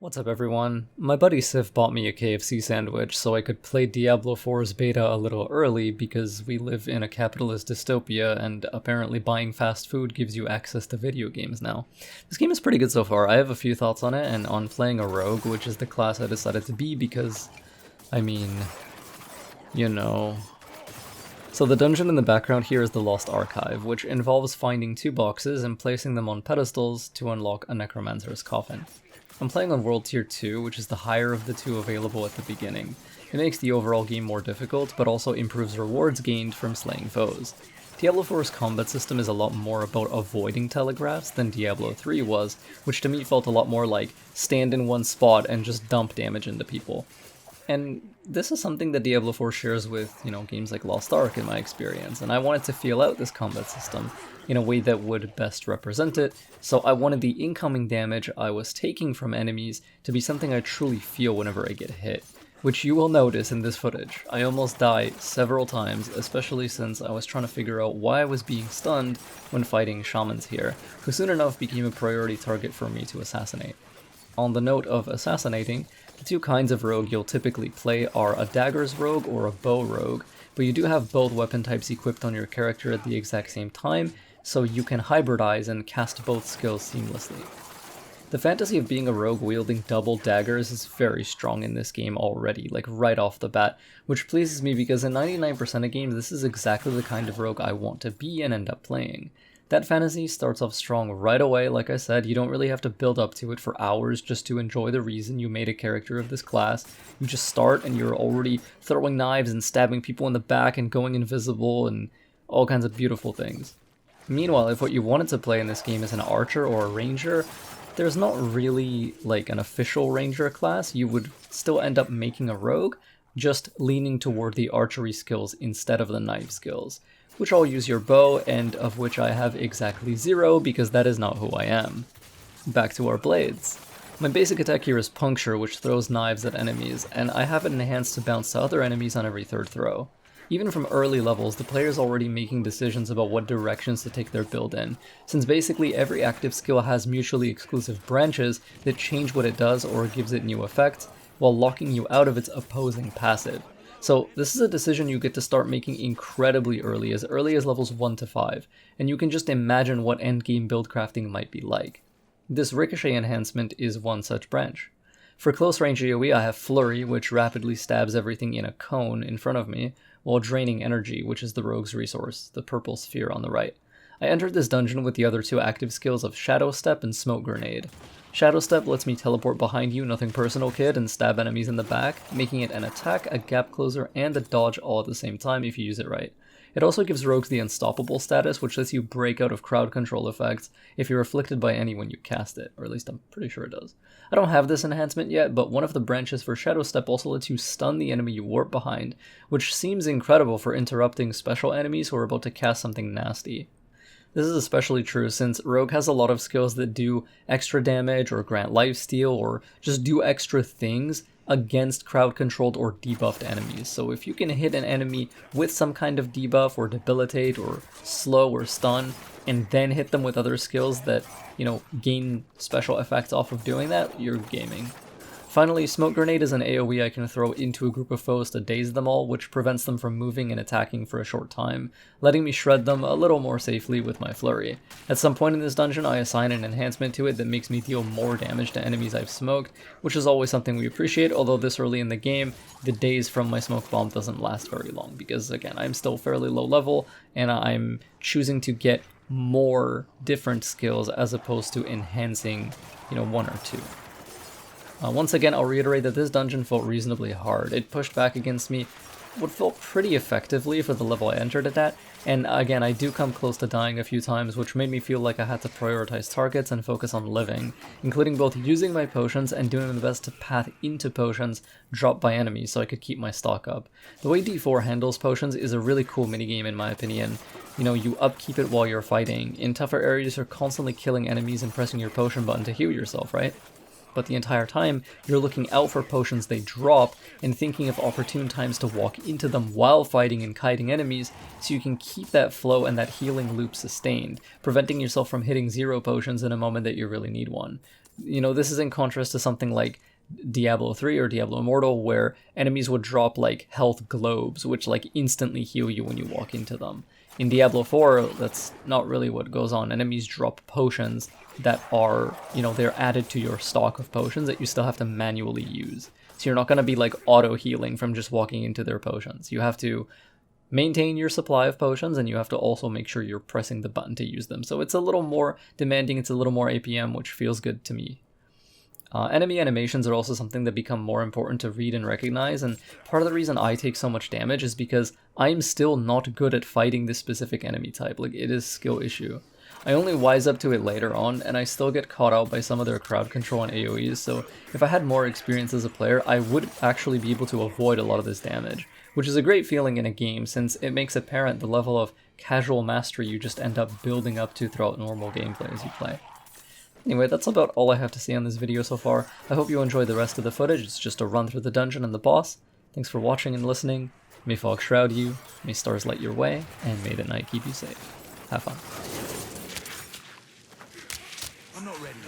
What's up everyone? My buddy Sif bought me a KFC sandwich so I could play Diablo 4's beta a little early because we live in a capitalist dystopia and apparently buying fast food gives you access to video games now. This game is pretty good so far. I have a few thoughts on it and on playing a rogue, which is the class I decided to be because, I mean, you know. So the dungeon in the background here is the Lost Archive, which involves finding two boxes and placing them on pedestals to unlock a necromancer's coffin. I'm playing on World Tier 2, which is the higher of the two available at the beginning. It makes the overall game more difficult, but also improves rewards gained from slaying foes. Diablo 4's combat system is a lot more about avoiding telegraphs than Diablo 3 was, which to me felt a lot more like stand in one spot and just dump damage into people. And this is something that Diablo 4 shares with, games like Lost Ark in my experience, and I wanted to feel out this combat system in a way that would best represent it, so I wanted the incoming damage I was taking from enemies to be something I truly feel whenever I get hit, which you will notice in this footage. I almost die several times, especially since I was trying to figure out why I was being stunned when fighting shamans here, who soon enough became a priority target for me to assassinate. On the note of assassinating, the two kinds of rogue you'll typically play are a Daggers rogue or a bow rogue, but you do have both weapon types equipped on your character at the exact same time, so you can hybridize and cast both skills seamlessly. The fantasy of being a rogue wielding double daggers is very strong in this game already, like right off the bat, which pleases me because in 99% of games this is exactly the kind of rogue I want to be and end up playing. That fantasy starts off strong right away. Like I said, you don't really have to build up to it for hours just to enjoy the reason you made a character of this class. You just start and you're already throwing knives and stabbing people in the back and going invisible and all kinds of beautiful things. Meanwhile, if what you wanted to play in this game is an archer or a ranger, there's not really like an official ranger class. You would still end up making a rogue, just leaning toward the archery skills instead of the knife skills, which I'll use your bow, and of which I have exactly 0 because that is not who I am. Back to our blades. My basic attack here is Puncture, which throws knives at enemies, and I have it enhanced to bounce to other enemies on every third throw. Even from early levels, the player is already making decisions about what directions to take their build in, since basically every active skill has mutually exclusive branches that change what it does or gives it new effects, while locking you out of its opposing passive. So this is a decision you get to start making incredibly early as levels 1 to 5, and you can just imagine what endgame build crafting might be like. This ricochet enhancement is one such branch. For close range AoE I have Flurry, which rapidly stabs everything in a cone in front of me, while draining energy, which is the rogue's resource, the purple sphere on the right. I entered this dungeon with the other two active skills of Shadow Step and Smoke Grenade. Shadow Step lets me teleport behind you, nothing personal kid, and stab enemies in the back, making it an attack, a gap closer, and a dodge all at the same time if you use it right. It also gives rogues the Unstoppable status, which lets you break out of crowd control effects if you're afflicted by any when you cast it, or at least I'm pretty sure it does. I don't have this enhancement yet, but one of the branches for Shadow Step also lets you stun the enemy you warp behind, which seems incredible for interrupting special enemies who are about to cast something nasty. This is especially true since Rogue has a lot of skills that do extra damage or grant lifesteal or just do extra things against crowd-controlled or debuffed enemies. So if you can hit an enemy with some kind of debuff or debilitate or slow or stun, and then hit them with other skills that, gain special effects off of doing that, you're gaming. Finally, Smoke Grenade is an AoE I can throw into a group of foes to daze them all, which prevents them from moving and attacking for a short time, letting me shred them a little more safely with my Flurry. At some point in this dungeon, I assign an enhancement to it that makes me deal more damage to enemies I've smoked, which is always something we appreciate, although this early in the game, the daze from my smoke bomb doesn't last very long, because again, I'm still fairly low level, and I'm choosing to get more different skills as opposed to enhancing, one or two. Once again, I'll reiterate that this dungeon felt reasonably hard. It pushed back against me what felt pretty effectively for the level I entered it at, and again, I do come close to dying a few times, which made me feel like I had to prioritize targets and focus on living, including both using my potions and doing my best to path into potions dropped by enemies so I could keep my stock up. The way D4 handles potions is a really cool minigame in my opinion. You upkeep it while you're fighting. In tougher areas, you're constantly killing enemies and pressing your potion button to heal yourself, right? But the entire time, you're looking out for potions they drop and thinking of opportune times to walk into them while fighting and kiting enemies so you can keep that flow and that healing loop sustained, preventing yourself from hitting 0 potions in a moment that you really need one. You know, this is in contrast to something like Diablo 3 or Diablo Immortal, where enemies would drop like health globes, which like instantly heal you when you walk into them. In Diablo 4, that's not really what goes on. Enemies drop potions that are, you know, they're added to your stock of potions that you still have to manually use. So you're not going to be like auto healing from just walking into their potions. You have to maintain your supply of potions, and you have to also make sure you're pressing the button to use them. So it's a little more demanding, it's a little more APM, which feels good to me. Enemy animations are also something that become more important to read and recognize, and part of the reason I take so much damage is because I'm still not good at fighting this specific enemy type. Like, it is a skill issue. I only wise up to it later on, and I still get caught out by some of their crowd control and AoEs, so if I had more experience as a player, I would actually be able to avoid a lot of this damage, which is a great feeling in a game since it makes apparent the level of casual mastery you just end up building up to throughout normal gameplay as you play. Anyway, that's about all I have to say on this video so far. I hope you enjoyed the rest of the footage. It's just a run through the dungeon and the boss. Thanks for watching and listening. May fog shroud you, may stars light your way, and may the night keep you safe. Have fun. I'm not ready.